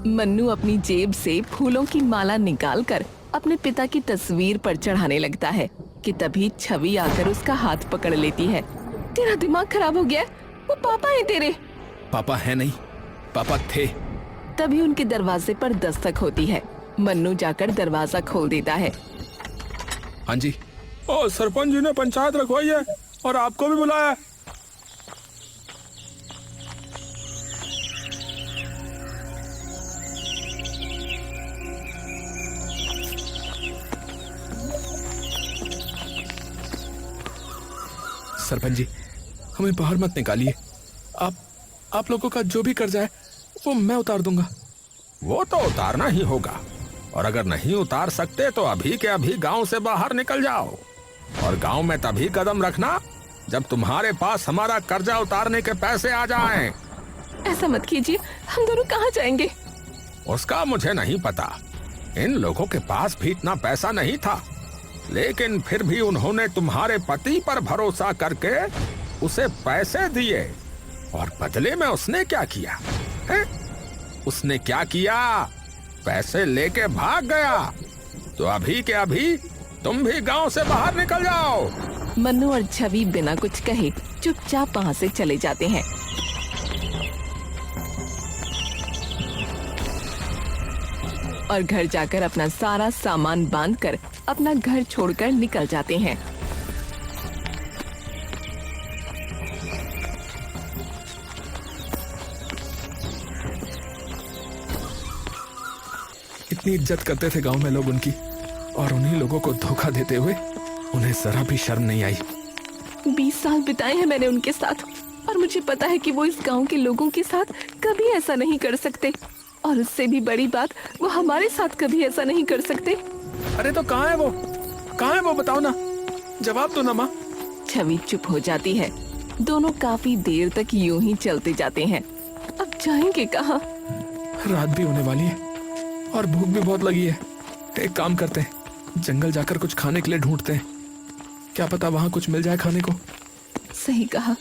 मन्नू अपनी जेब से फूलों की माला निकालकर अपने पिता की तस्वीर पर चढ़ाने लगता है कि तभी छवि आकर उसका हाथ पकड़ लेती है। तेरा दिमाग खराब हो गया? वो पापा है तेरे। पापा है नहीं, पापा थे। तभी उनके दरवाजे पर दस्तक होती है। मन्नू जाकर दरवाजा खोल देता है। हाँ जी। सरपंच जी ने पंचायत रखवाई है और आपको भी बुलाया। सरपंच जी, हमें बाहर मत निकालिए। आप लोगों का जो भी कर्जा है वो मैं उतार दूंगा। वो तो उतारना ही होगा, और अगर नहीं उतार सकते तो अभी के अभी गांव से बाहर निकल जाओ। और गांव में तभी कदम रखना जब तुम्हारे पास हमारा कर्जा उतारने के पैसे आ जाएं। ऐसा मत कीजिए, हम दोनों कहाँ जाएंगे? उसका मुझे नहीं पता। इन लोगों के पास भी इतना पैसा नहीं था, लेकिन फिर भी उन्होंने तुम्हारे पति पर भरोसा करके उसे पैसे दिए। और बदले में उसने क्या किया है? उसने क्या किया? पैसे लेके भाग गया। तो अभी के अभी तुम भी गांव से बाहर निकल जाओ। मन्नू और छवि बिना कुछ कहे चुपचाप वहाँ से चले जाते हैं। और घर जाकर अपना सारा सामान बांधकर अपना घर छोड़कर निकल जाते हैं। इतनी इज्जत करते थे गांव में लोग उनकी, और उन्हीं लोगों को धोखा देते हुए उन्हें जरा भी शर्म नहीं आई। 20 साल बिताए हैं मैंने उनके साथ, और मुझे पता है कि वो इस गांव के लोगों के साथ कभी ऐसा नहीं कर सकते। और उससे भी बड़ी बात, वो हमारे साथ कभी ऐसा नहीं कर सकते। अरे तो कहाँ है वो? कहाँ है वो? बताओ ना, जवाब दो ना माँ। छवि चुप हो जाती है। दोनों काफी देर तक यूं ही चलते जाते हैं। अब जाएंगे कहाँ? रात भी होने वाली है और भूख भी बहुत लगी है। एक काम करते हैं, जंगल जाकर कुछ खाने के लिए ढूंढते हैं। क्या पता वहाँ कुछ मिल जाए खाने को। सही कहा।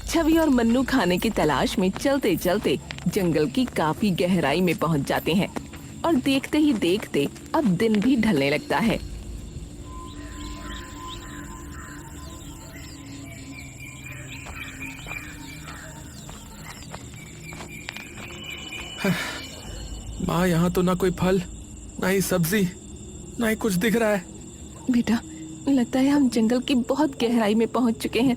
छवि और मन्नू खाने की तलाश में चलते चलते जंगल की काफी गहराई में पहुंच जाते हैं। और देखते ही देखते अब दिन भी ढलने लगता है। माँ, यहाँ तो ना कोई फल, ना ही सब्जी, ना ही कुछ दिख रहा है। बेटा, लगता है हम जंगल की बहुत गहराई में पहुंच चुके हैं।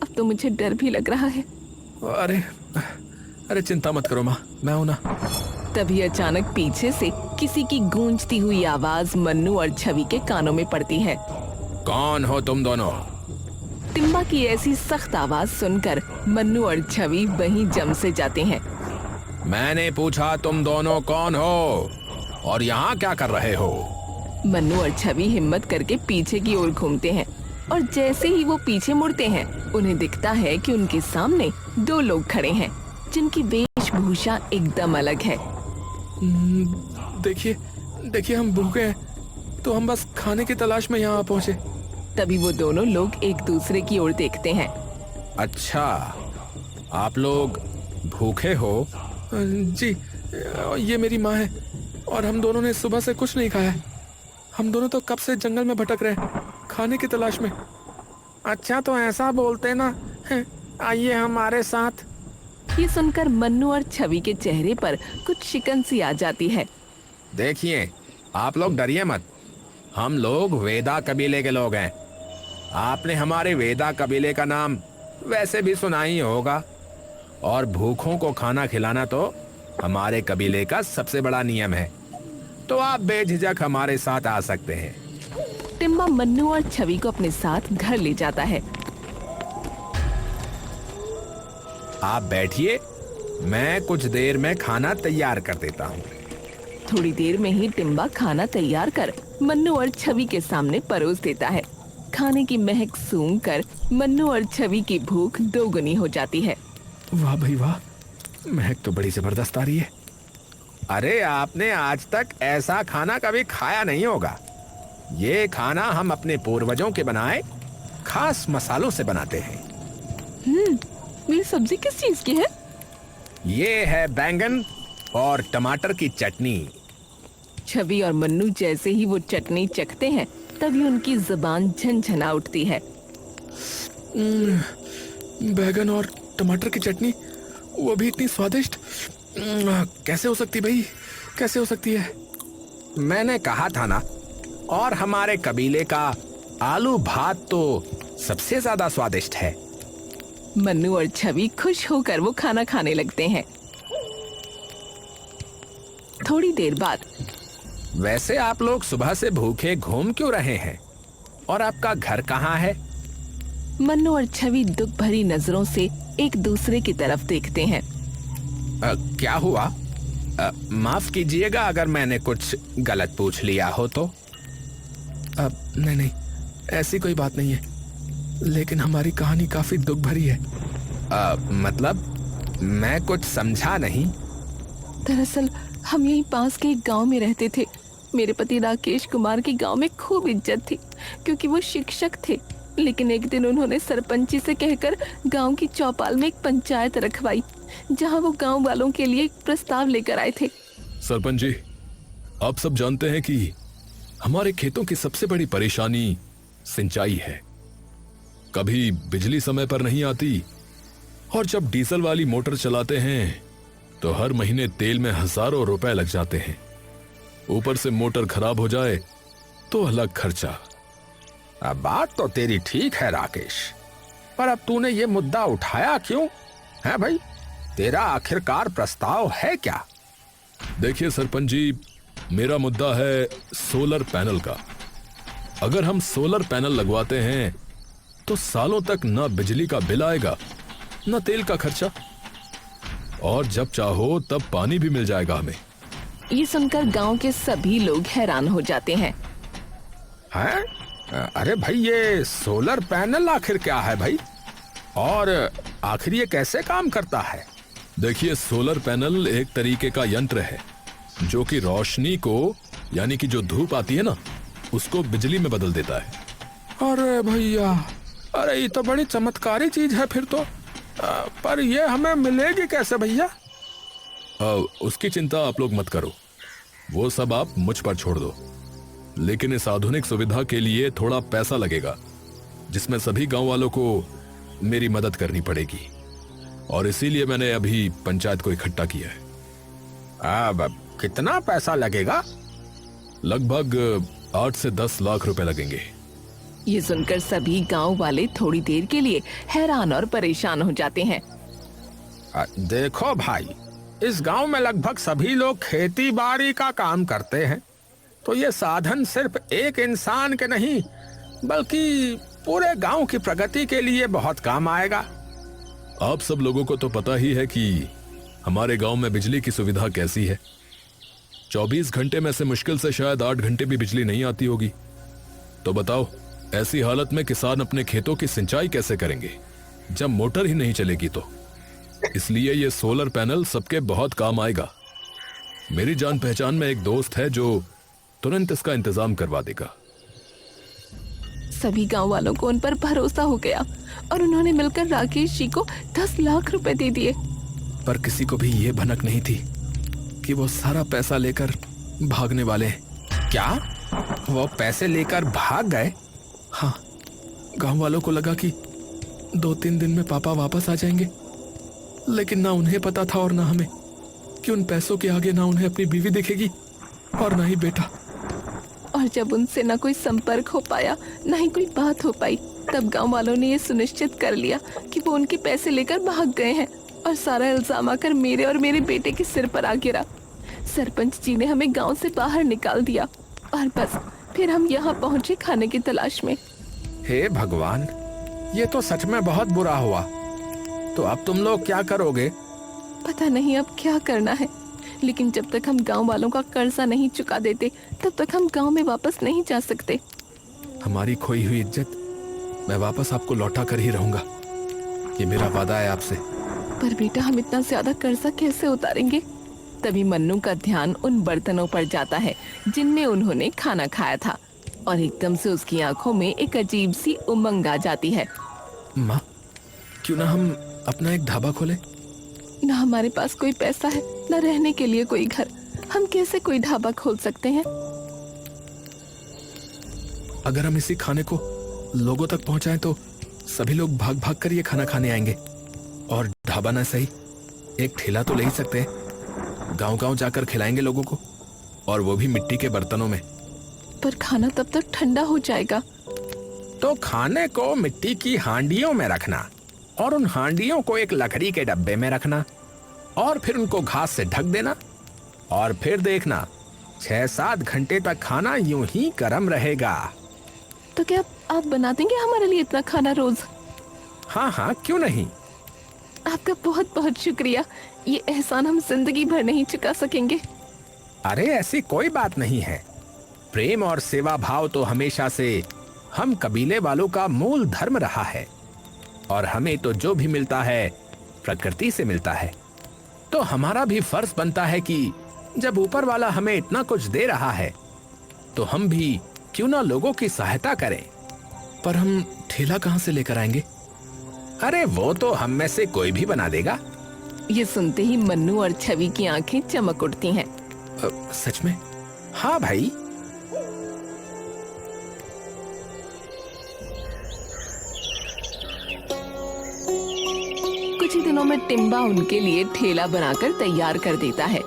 अब तो मुझे डर भी लग रहा है। अरे चिंता मत करो माँ, मैं हूं ना। तभी अचानक पीछे से किसी की गूंजती हुई आवाज मन्नू और छवि के कानों में पड़ती है। कौन हो तुम दोनों? टिम्बा की ऐसी सख्त आवाज सुनकर मन्नू और छवि वहीं जम से जाते हैं। मैंने पूछा तुम दोनों कौन हो और यहाँ क्या कर रहे हो? मन्नू और छवि हिम्मत करके पीछे की ओर घूमते हैं, और जैसे ही वो पीछे मुड़ते हैं उन्हें दिखता है कि उनके सामने 2 लोग खड़े हैं जिनकी वेशभूषा एकदम अलग है। देखिए हम भूखे हैं, तो हम बस खाने की तलाश में यहाँ पहुँचे। तभी वो दोनों लोग एक दूसरे की ओर देखते हैं। अच्छा, आप लोग भूखे हो? जी, ये मेरी माँ है और हम दोनों ने सुबह से कुछ नहीं खाया। हम दोनों तो कब से जंगल में भटक रहे हैं खाने की तलाश में। अच्छा, तो ऐसा बोलते ना, आइए हमारे साथ। ये सुनकर मन्नू और छवि के चेहरे पर कुछ शिकन सी आ जाती है। देखिए, आप लोग डरिए मत। हम लोग वेदा कबीले के लोग हैं। आपने हमारे वेदा कबीले का नाम वैसे भी सुना ही होगा, और भूखों को खाना खिलाना तो हमारे कबीले का सबसे बड़ा नियम है। तो आप बेझिझक हमारे साथ आ सकते हैं। टिम्बा मन्नू और छवि को अपने साथ घर ले जाता है। आप बैठिए, मैं कुछ देर में खाना तैयार कर देता हूँ। थोड़ी देर में ही टिम्बा खाना तैयार कर मन्नू और छवि के सामने परोस देता है। खाने की महक सूंघकर मन्नू और छवि की भूख दोगुनी हो जाती है। वाह भाई वाह, महक तो बड़ी जबरदस्त आ रही है। अरे, आपने आज तक ऐसा खाना कभी खाया नहीं होगा। ये खाना हम अपने पूर्वजों के बनाए खास मसालों से बनाते हैं। ये सब्जी किस चीज की है? ये है बैंगन, और टमाटर की चटनी। छवि और मन्नू जैसे ही वो चटनी चखते हैं तभी उनकी जुबान झनझना उठती है। बैगन और टमाटर की चटनी, वो भी इतनी स्वादिष्ट। कैसे हो सकती भाई, कैसे हो सकती है? मैंने कहा था ना, और हमारे कबीले का आलू भात तो सबसे ज्यादा स्वादिष्ट है। मन्नू और छवि खुश होकर वो खाना खाने लगते हैं। थोड़ी देर बाद वैसे आप लोग सुबह से भूखे घूम क्यों रहे हैं? और आपका घर कहाँ है? मन्नू और छवि दुख भरी नजरों से एक दूसरे की तरफ देखते हैं। क्या हुआ? माफ कीजिएगा अगर मैंने कुछ गलत पूछ लिया हो तो। नहीं नहीं, ऐसी कोई बात नहीं है, लेकिन हमारी कहानी काफी दुख भरी है। मतलब मैं कुछ समझा नहीं। दरअसल हम यहीं पास के एक गांव में रहते थे। मेरे पति राकेश कुमार की गांव में खूब इज्जत थी क्योंकि वो शिक्षक थे। लेकिन एक दिन उन्होंने सरपंची से कहकर गांव की चौपाल में एक पंचायत रखवाई जहां वो गांव वालों के लिए एक प्रस्ताव लेकर आए थे। सरपंच जी, आप सब जानते हैं कि हमारे खेतों की सबसे बड़ी परेशानी सिंचाई है। कभी बिजली समय पर नहीं आती और जब डीजल वाली मोटर चलाते हैं तो हर महीने तेल में हजारों रुपए लग जाते हैं। ऊपर से मोटर खराब हो जाए तो अलग खर्चा। अब बात तो तेरी ठीक है राकेश, पर अब तूने ये मुद्दा उठाया क्यों है भाई? तेरा आखिरकार प्रस्ताव है क्या? देखिए सरपंच जी, मेरा मुद्दा है सोलर पैनल का। अगर हम सोलर पैनल लगवाते हैं तो सालों तक ना बिजली का बिल आएगा ना तेल का खर्चा, और जब चाहो तब पानी भी मिल जाएगा हमें। ये सुनकर गांव के सभी लोग हैरान हो जाते हैं। हैं? अरे भाई, ये सोलर पैनल आखिर क्या है भाई? और आखिर ये कैसे काम करता है? देखिए, सोलर पैनल एक तरीके का यंत्र है जो कि रोशनी को, यानी कि जो धूप आती है ना, उसको बिजली में बदल देता है। अरे भैया, अरे ये तो बड़ी चमत्कारी चीज है फिर तो। पर ये हमें मिलेगी कैसे भैया? उसकी चिंता आप लोग मत करो, वो सब आप मुझ पर छोड़ दो। लेकिन इस आधुनिक सुविधा के लिए थोड़ा पैसा लगेगा, जिसमें सभी गांव वालों को मेरी मदद करनी पड़ेगी, और इसीलिए मैंने अभी पंचायत को इकट्ठा किया है। अब कितना पैसा लगेगा? लगभग 8 से 10 लाख रुपए लगेंगे। ये सुनकर सभी गांव वाले थोड़ी देर के लिए हैरान और परेशान हो जाते हैं। देखो भाई, इस गांव में लगभग सभी लोग खेती बाड़ी का काम करते हैं, तो ये साधन सिर्फ एक इंसान के नहीं बल्कि पूरे गांव की प्रगति के लिए बहुत काम आएगा। आप सब लोगों को तो पता ही है कि हमारे गांव में बिजली की सुविधा कैसी है। 24 घंटे में से मुश्किल से शायद 8 घंटे भी बिजली नहीं आती होगी। तो बताओ, ऐसी हालत में किसान अपने खेतों की सिंचाई कैसे करेंगे जब मोटर ही नहीं चलेगी? तो इसलिए ये सोलर पैनल सबके बहुत काम आएगा। मेरी जान पहचान में एक दोस्त है जो तुरंत इसका इंतजाम करवा देगा। सभी गांव वालों को उन पर भरोसा हो गया और उन्होंने मिलकर राकेश जी को 10 लाख रुपए दे दिए। पर किसी को भी ये भनक नहीं थी कि वो सारा पैसा लेकर भागने वाले हैं। क्या वो पैसे लेकर भाग गए? हाँ, गांव वालों को लगा कि 2-3 दिन में पापा वापस आ जाएंगे, लेकिन ना उन्हें पता था और ना हमें कि उन पैसों के आगे ना उन्हें अपनी बीवी दिखेगी और ना ही बेटा। और जब उनसे ना कोई संपर्क हो पाया, ना ही कोई बात हो पाई, तब गांव वालों ने ये सुनिश्चित कर लिया कि वो उनके पैसे लेकर भाग गए हैं, और सारा इल्जाम आकर मेरे और मेरे बेटे के सिर पर आ गिरा। सरपंच जी ने हमें गांव से बाहर निकाल दिया और बस फिर हम यहाँ पहुंचे खाने की तलाश में। हे भगवान, ये तो सच में बहुत बुरा हुआ। तो अब तुम लोग क्या करोगे? पता नहीं अब क्या करना है, लेकिन जब तक हम गांव वालों का कर्जा नहीं चुका देते तब तक हम गांव में वापस नहीं जा सकते। हमारी खोई हुई इज्जत मैं वापस आपको लौटा कर ही रहूंगा, ये मेरा वादा है आपसे। पर बेटा, हम इतना ज्यादा कर्जा कैसे उतारेंगे? तभी मन्नू का ध्यान उन बर्तनों पर जाता है जिनमें उन्होंने खाना खाया था, और एकदम से उसकी आंखों में एक अजीब सी उमंग आ जाती है। माँ, क्यों ना हम अपना एक ढाबा खोले? ना हमारे पास कोई पैसा है, ना रहने के लिए कोई घर। हम कैसे कोई ढाबा खोल सकते हैं? अगर हम इसी खाने को लोगों तक पहुंचाएं तो सभी लोग भाग भाग कर ये खाना खाने आएंगे। और ढाबा ना सही, एक ठेला तो ले ही सकते हैं। गांव-गांव जाकर खिलाएंगे लोगों को, और वो भी मिट्टी के बर्तनों में। पर खाना तब तक ठंडा हो जाएगा। तो खाने को मिट्टी की हांडियों में रखना, और उन हांडियों को एक लकड़ी के डब्बे में रखना, और फिर उनको घास से ढक देना, और फिर देखना 6-7 घंटे तक खाना यूं ही गर्म रहेगा। तो क्या आप बना देंगे हमारे लिए इतना खाना रोज? हाँ हाँ, क्यों नहीं। आपका बहुत बहुत शुक्रिया। ये एहसान हम जिंदगी भर नहीं चुका सकेंगे। अरे ऐसी कोई बात नहीं है। प्रेम और सेवा भाव तो हमेशा से हम कबीले वालों का मूल धर्म रहा है, और हमें तो जो भी मिलता है प्रकृति से मिलता है। तो हमारा भी फर्ज बनता है कि जब ऊपर वाला हमें इतना कुछ दे रहा है तो हम भी क्यों ना लोगों की सहायता करें। पर हम ठेला कहां से लेकर आएंगे? अरे वो तो हम में से कोई भी बना देगा। ये सुनते ही मन्नू और छवि की आंखें चमक उठती हैं। सच में? हाँ भाई। कुछ ही दिनों में टिम्बा उनके लिए ठेला बनाकर तैयार कर देता है।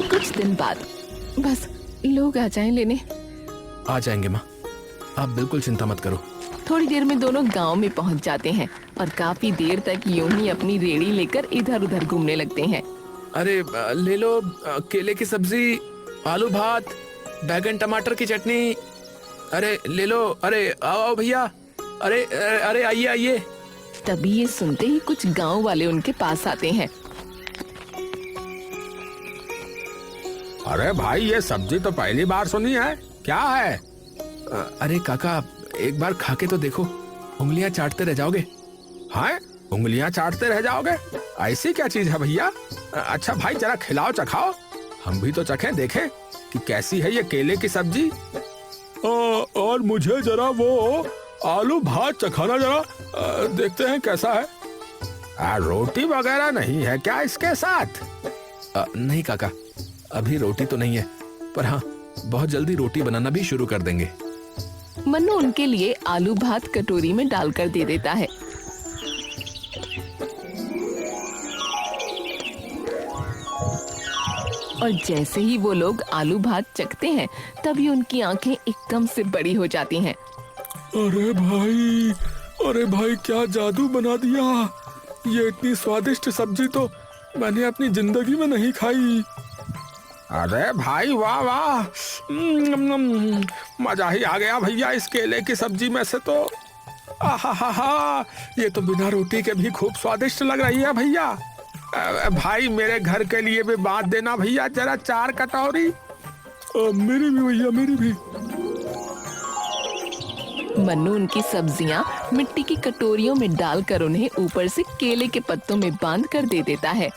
कुछ दिन बाद बस लोग आ जाएं लेने। आ जाएंगे माँ, आप बिल्कुल चिंता मत करो। थोड़ी देर में दोनों गांव में पहुंच जाते हैं और काफी देर तक यूं ही अपनी रेड़ी लेकर इधर उधर घूमने लगते हैं। अरे ले लो केले की सब्जी, आलू भात, बैगन टमाटर की चटनी। अरे ले लो, अरे आओ भैया, अरे अरे आइए आइए। तभी ये सुनते ही कुछ गांव वाले उनके पास आते हैं। अरे भाई, ये सब्जी तो पहली बार सुनी है, क्या है? अरे काका, एक बार खा के तो देखो, उंगलियां चाटते रह जाओगे। हाँ, उंगलियां चाटते रह जाओगे? ऐसी क्या चीज है भैया? अच्छा भाई, जरा खिलाओ चखाओ, हम भी तो चखें, देखें कि कैसी है ये केले की सब्जी। और मुझे जरा वो आलू भात चखाना, जरा देखते हैं कैसा है। रोटी वगैरह नहीं है क्या इसके साथ? नहीं काका, अभी रोटी तो नहीं है, पर हाँ बहुत जल्दी रोटी बनाना भी शुरू कर देंगे। मन्नू उनके लिए आलू भात कटोरी में डालकर दे देता है। और जैसे ही वो लोग आलू भात चखते हैं तभी उनकी आंखें एकदम से बड़ी हो जाती हैं। अरे भाई क्या जादू बना दिया! ये इतनी स्वादिष्ट सब्जी तो मैंने अपनी जिंदगी में नहीं खाई। अरे भाई वाह वाह, मजा ही आ गया भैया इस केले की सब्जी में से तो। आहा, ये तो बिना रोटी के भी खूब स्वादिष्ट लग रही है भैया। भाई मेरे घर के लिए भी बांट देना भैया, जरा 4 कटोरी। मेरी भी भैया, मेरी भी। मन्नू उनकी सब्जियां मिट्टी की कटोरियों में डालकर उन्हें ऊपर से केले के पत्तों में बांध कर दे देता है।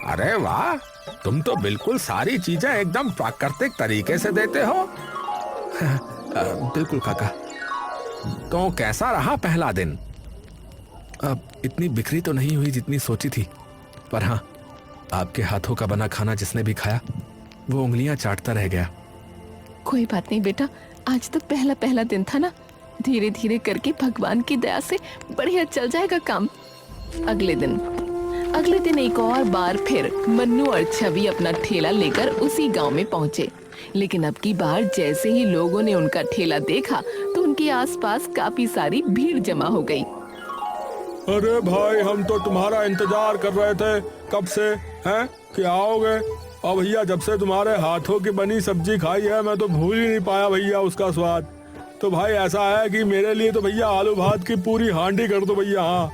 अरे वाह, तुम तो बिल्कुल सारी चीजें एकदम प्राकृतिक तरीके से देते हो। बिल्कुल काका। तो कैसा रहा पहला दिन? अब इतनी बिखरी तो नहीं हुई जितनी सोची थी, पर हाँ, आपके हाथों का बना खाना जिसने भी खाया वो उंगलियां चाटता रह गया। कोई बात नहीं बेटा, आज तो पहला दिन था ना, धीरे धीरे करके भगवान की दया से बढ़िया चल जाएगा काम। अगले दिन एक और बार फिर मन्नू और छवि अपना ठेला लेकर उसी गांव में पहुंचे। लेकिन अब की बार जैसे ही लोगों ने उनका ठेला देखा तो उनके आसपास काफी सारी भीड़ जमा हो गई। अरे भाई, हम तो तुम्हारा इंतजार कर रहे थे कब से, हैं कि आओगे। और भैया, जब से तुम्हारे हाथों की बनी सब्जी खाई है मैं तो भूल ही नहीं पाया भैया उसका स्वाद। तो भाई ऐसा है कि मेरे लिए तो भैया आलू भात की पूरी हांडी कर दो भैया। हाँ।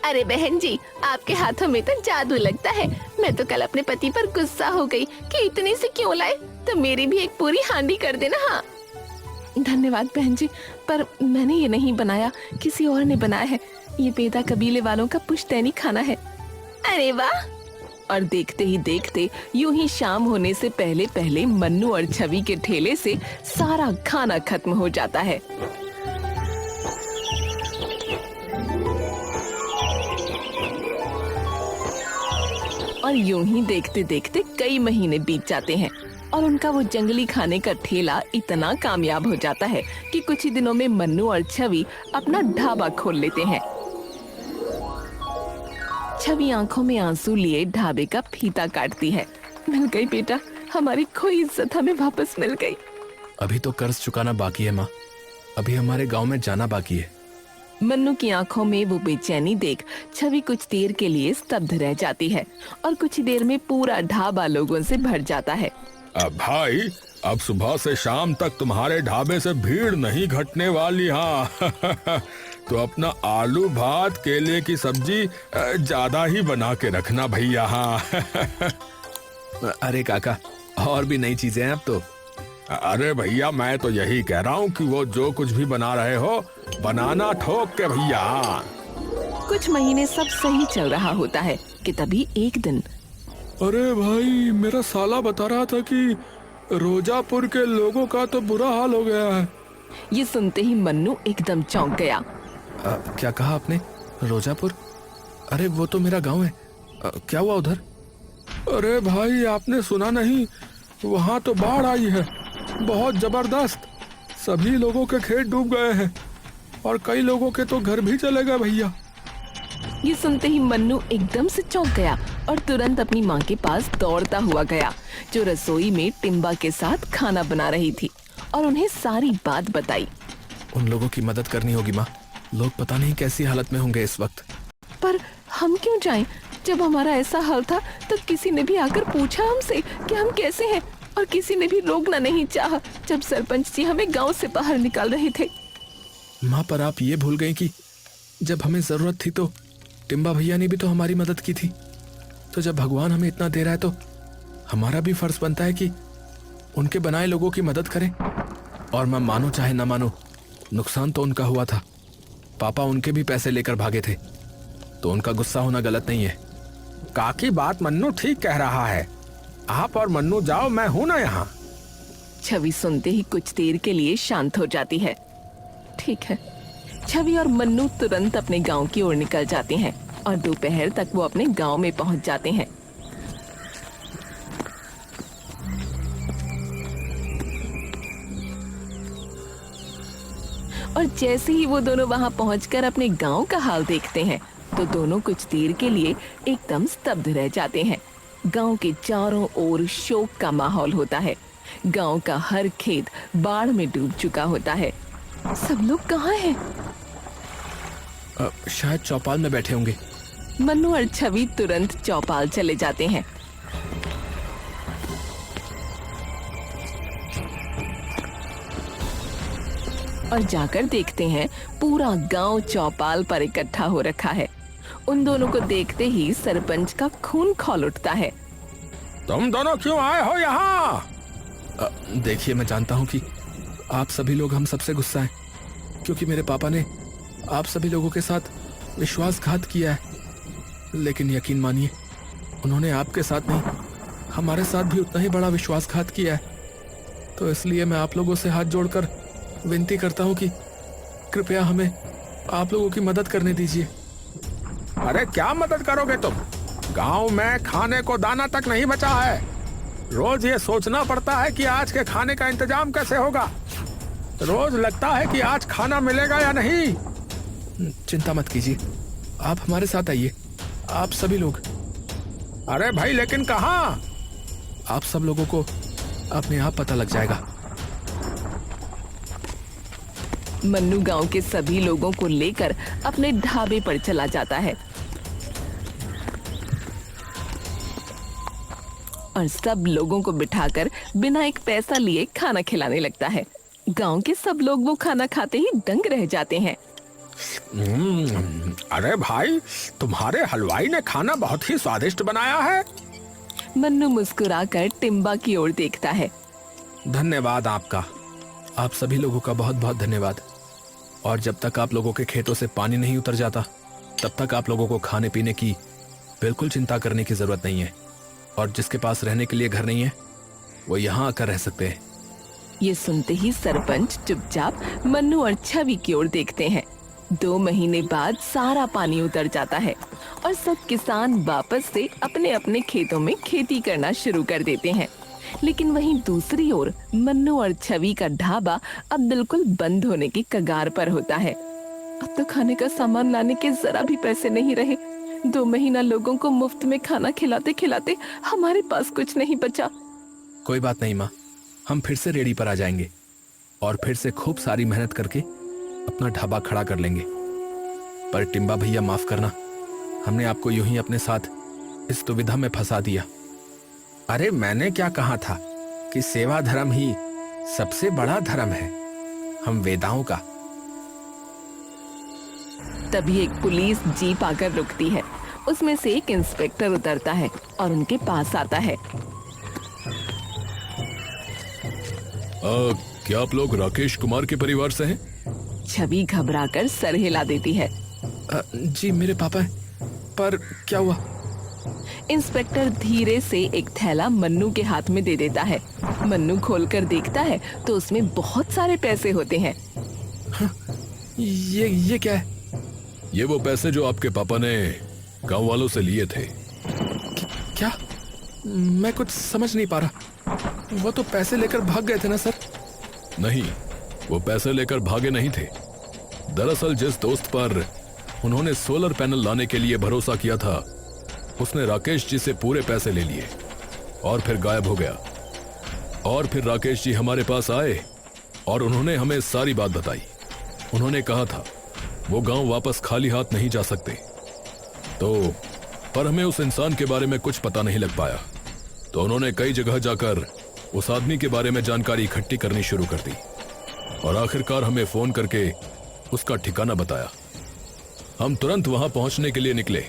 अरे बहन जी, आपके हाथों में तो जादू लगता है। मैं तो कल अपने पति पर गुस्सा हो गई कि इतने से क्यों लाए, तो मेरी भी एक पूरी हांडी कर देना। हाँ, धन्यवाद बहन जी, पर मैंने ये नहीं बनाया, किसी और ने बनाया है। ये बेदा कबीले वालों का पुश्तैनी खाना है। अरे वाह! और देखते ही देखते यूं ही शाम होने से पहले पहले मन्नू और छवि के ठेले से सारा खाना खत्म हो जाता है। और यूं ही देखते देखते कई महीने बीत जाते हैं और उनका वो जंगली खाने का ठेला इतना कामयाब हो जाता है कि कुछ ही दिनों में मन्नू और छवि अपना ढाबा खोल लेते हैं। छवि आंखों में आंसू लिए ढाबे का फीता काटती है। मिल गई बेटा, हमारी खोई इज्जत हमें वापस मिल गई। अभी तो कर्ज चुकाना बाकी है माँ, अभी हमारे गांव में जाना बाकी है। मन्नू की आंखों में वो बेचैनी देख छवि कुछ देर के लिए स्तब्ध रह जाती है और कुछ ही देर में पूरा ढाबा लोगों से भर जाता है। अब भाई, अब सुबह से शाम तक तुम्हारे ढाबे से भीड़ नहीं घटने वाली। हाँ तो अपना आलू भात केले की सब्जी ज्यादा ही बना के रखना भैया। हाँ अरे काका, और भी नई चीजें हैं अब तो। अरे भैया, मैं तो यही कह रहा हूँ कि वो जो कुछ भी बना रहे हो बनाना ठोक के भैया। कुछ महीने सब सही चल रहा होता है कि तभी एक दिन। अरे भाई, मेरा साला बता रहा था कि रोजापुर के लोगों का तो बुरा हाल हो गया है। ये सुनते ही मन्नू एकदम चौंक गया। क्या कहा आपने? रोजापुर? अरे वो तो मेरा गांव है। क्या हुआ उधर? अरे भाई, आपने सुना नहीं? वहाँ तो बाढ़ आई है, बहुत जबरदस्त। सभी लोगों के खेत डूब गए हैं और कई लोगों के तो घर भी चले गए भैया। ये सुनते ही मन्नू एकदम से चौंक गया और तुरंत अपनी माँ के पास दौड़ता हुआ गया, जो रसोई में टिम्बा के साथ खाना बना रही थी, और उन्हें सारी बात बताई। उन लोगों की मदद करनी होगी माँ, लोग पता नहीं कैसी हालत में होंगे इस वक्त। पर हम क्यों जाएं? जब हमारा ऐसा हाल था तो किसी ने भी आकर पूछा हमसे कि हम कैसे हैं, और किसी ने भी रोकना नहीं चाहा जब सरपंच जी हमें गांव से बाहर निकाल रहे थे। माँ, पर आप ये भूल गई कि जब हमें जरूरत थी तो टिम्बा भैया ने भी तो हमारी मदद की थी। तो जब भगवान हमें इतना दे रहा है तो हमारा भी फर्ज बनता है कि उनके बनाए लोगों की मदद करें। और मैं मानो चाहे ना मानो, नुकसान तो उनका हुआ था। पापा उनके भी पैसे लेकर भागे थे, तो उनका गुस्सा होना गलत नहीं है। काकी बात मन्नू ठीक कह रहा है। आप और मन्नू जाओ, मैं हूं ना यहाँ। छवि सुनते ही कुछ देर के लिए शांत हो जाती है। ठीक है। छवि और मन्नू तुरंत अपने गांव की ओर निकल जाते हैं और दोपहर तक वो अपने गांव में पहुंच जाते हैं। और जैसे ही वो दोनों वहां पहुंचकर अपने गांव का हाल देखते हैं तो दोनों कुछ देर के लिए एकदम स्तब्ध रह जाते हैं। गांव के चारों ओर शोक का माहौल होता है। गांव का हर खेत बाढ़ में डूब चुका होता है। सब लोग कहाँ हैं? शायद चौपाल में बैठे होंगे। मन्नू और छवि तुरंत चौपाल चले जाते हैं। और जाकर देखते हैं पूरा गांव चौपाल पर इकट्ठा हो रखा है। उन दोनों को देखते ही सरपंच का खून खौल उठता है। तुम दोनों क्यों आए हो यहाँ? देखिए, मैं जानता हूँ कि आप सभी लोग हम सबसे गुस्सा हैं, क्योंकि मेरे पापा ने आप सभी लोगों के साथ विश्वासघात किया है। लेकिन यकीन मानिए, उन्होंने आपके साथ नहीं, हमारे साथ भी उतना ही बड़ा विश्वासघात किया है। तो इसलिए मैं आप लोगों से हाथ जोड़कर विनती करता हूँ कि कृपया हमें आप लोगों की मदद करने दीजिए। अरे क्या मदद करोगे तुम? गांव में खाने को दाना तक नहीं बचा है। रोज ये सोचना पड़ता है कि आज के खाने का इंतजाम कैसे होगा। रोज लगता है कि आज खाना मिलेगा या नहीं। चिंता मत कीजिए, आप हमारे साथ आइए, आप सभी लोग। अरे भाई, लेकिन कहाँ? आप सब लोगों को अपने आप पता लग जाएगा। मन्नू गांव के सभी लोगों को लेकर अपने ढाबे पर चला जाता है और सब लोगों को बिठाकर बिना एक पैसा लिए खाना खिलाने लगता है। गांव के सब लोग वो खाना खाते ही दंग रह जाते हैं। अरे भाई, तुम्हारे हलवाई ने खाना बहुत ही स्वादिष्ट बनाया है। मन्नू मुस्कुराकर टिम्बा की ओर देखता है। धन्यवाद आपका, आप सभी लोगों का बहुत बहुत धन्यवाद। और जब तक आप लोगों के खेतों से पानी नहीं उतर जाता तब तक आप लोगों को खाने पीने की बिल्कुल चिंता करने की जरूरत नहीं है। और जिसके पास रहने के लिए घर नहीं है वो यहाँ आकर रह सकते हैं। ये सुनते ही सरपंच चुपचाप मन्नू और छवि की ओर देखते हैं। 2 महीने बाद सारा पानी उतर जाता है और सब किसान वापस से अपने अपने खेतों में खेती करना शुरू कर देते हैं। लेकिन वहीं दूसरी ओर मन्नू और छवि का ढाबा अब बिल्कुल बंद होने की कगार पर होता है। अब तो खाने का सामान लाने के जरा भी पैसे नहीं रहे। 2 महीना लोगों को मुफ्त में खाना खिलाते खिलाते हमारे पास कुछ नहीं बचा। कोई बात नहीं माँ, हम फिर से रेडी पर आ जाएंगे और फिर से खूब सारी मेहनत करके अपना ढाबा खड़ा कर लेंगे। पर टिम्बा भैया माफ करना, हमने आपको यूं ही अपने साथ इस दुविधा में फंसा दिया। अरे मैंने क्या कहा था कि सेवा धर्म ही सबसे बड़ा धर्म है, हम वेदाओं का। तभी एक पुलिस जीप आकर रुकती है। उसमें से एक इंस्पेक्टर उतरता है और उनके पास आता है। क्या आप लोग राकेश कुमार के परिवार से हैं? छवि घबराकर सर हिला देती है। जी मेरे पापा हैं, पर क्या हुआ? इंस्पेक्टर धीरे से एक थैला मन्नू के हाथ में दे देता है। मन्नू खोलकर देखता है तो उसमें बहुत सारे पैसे होते हैं। ये क्या है? ये वो पैसे जो आपके पापा ने गांव वालों से लिए थे। क्या? मैं कुछ समझ नहीं पा रहा। वो तो पैसे लेकर भाग गए थे ना सर? नहीं, वो पैसे लेकर भागे नहीं थे। दरअसल जिस दोस्त पर उन्होंने सोलर पैनल लाने के लिए भरोसा किया था उसने राकेश जी से पूरे पैसे ले लिए और फिर गायब हो गया। और फिर राकेश जी हमारे पास आए और उन्होंने हमें सारी बात बताई। उन्होंने कहा था वो गांव वापस खाली हाथ नहीं जा सकते। तो पर हमें उस इंसान के बारे में कुछ पता नहीं लग पाया, तो उन्होंने कई जगह जाकर उस आदमी के बारे में जानकारी इकट्ठी करनी शुरू कर दी और आखिरकार हमें फोन करके उसका ठिकाना बताया। हम तुरंत वहां पहुंचने के लिए निकले,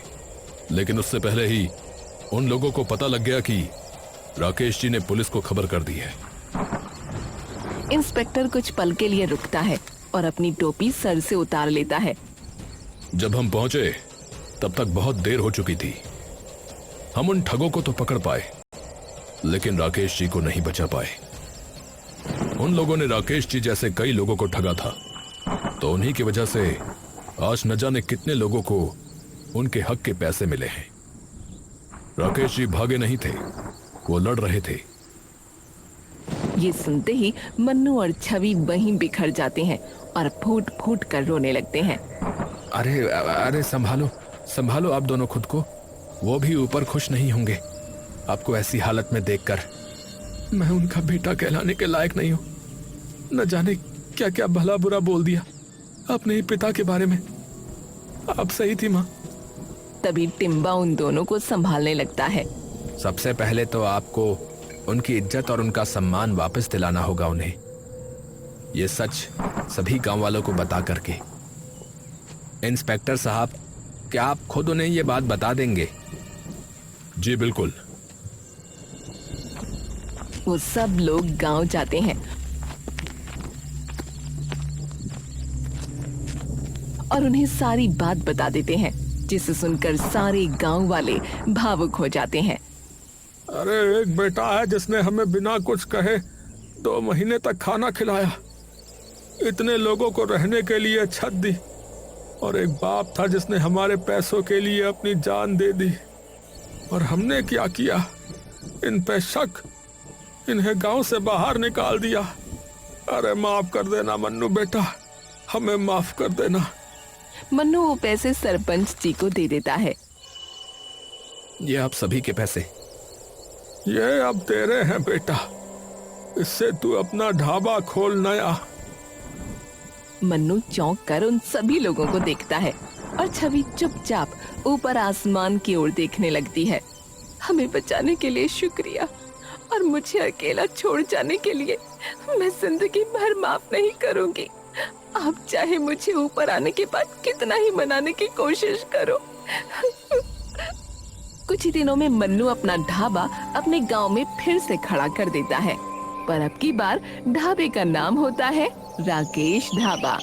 लेकिन उससे पहले ही उन लोगों को पता लग गया कि राकेश जी ने पुलिस को खबर कर दी है। इंस्पेक्टर कुछ पल के लिए रुकता है और अपनी टोपी सर से उतार लेता है। जब हम पहुंचे तब तक बहुत देर हो चुकी थी। हम उन ठगों को तो पकड़ पाए, लेकिन राकेश जी को नहीं बचा पाए। उन लोगों ने राकेश जी जैसे कई लोगों को ठगा था, तो उन्हीं की वजह से आज न जाने कितने लोगों को उनके हक के पैसे मिले हैं। राकेश जी भागे नहीं थे, वो लड़ रहे थे। ये सुनते ही मन्नू और छवि वहीं बिखर जाते हैं और फूट फूट कर रोने लगते हैं। अरे अरे संभालो संभालो आप दोनों खुद को, वो भी ऊपर खुश नहीं होंगे आपको ऐसी हालत में देखकर। मैं उनका बेटा कहलाने के लायक नहीं हूँ। न जाने क्या क्या भला बुरा बोल दिया अपने ही पिता के बारे में। आप सही थी माँ। तभी टिम्बा उन दोनों को संभालने लगता है। सबसे पहले तो आपको उनकी इज्जत और उनका सम्मान वापस दिलाना होगा उन्हें, ये सच सभी गांव वालों को बता करके। इंस्पेक्टर साहब, क्या आप खुद उन्हें ये बात बता देंगे? जी बिल्कुल। वो सब लोग गांव जाते हैं और उन्हें सारी बात बता देते हैं, जिसे सुनकर सारे गांव वाले भावुक हो जाते हैं। अरे एक बेटा है जिसने हमें बिना कुछ कहे 2 महीने तक खाना खिलाया, इतने लोगों को रहने के लिए छत दी, और एक बाप था जिसने हमारे पैसों के लिए अपनी जान दे दी, और हमने क्या किया? इन पे शक, इन्हें गांव से बाहर निकाल दिया। अरे माफ कर देना मन्नू बेटा, हमें माफ कर देना। मन्नू वो पैसे सरपंच जी को दे देता है। ये आप सभी के पैसे। ये अब तेरे हैं बेटा, इससे तू अपना ढाबा खोल नया। मन्नू चौंक कर उन सभी लोगों को देखता है और छवि चुपचाप ऊपर आसमान की ओर देखने लगती है। हमें बचाने के लिए शुक्रिया, और मुझे अकेला छोड़ जाने के लिए मैं जिंदगी भर माफ नहीं करूंगी। आप चाहे मुझे ऊपर आने के बाद कितना ही मनाने की कोशिश करो। कुछ ही दिनों में मन्नू अपना ढाबा अपने गांव में फिर से खड़ा कर देता है, पर अब की बार ढाबे का नाम होता है राकेश ढाबा।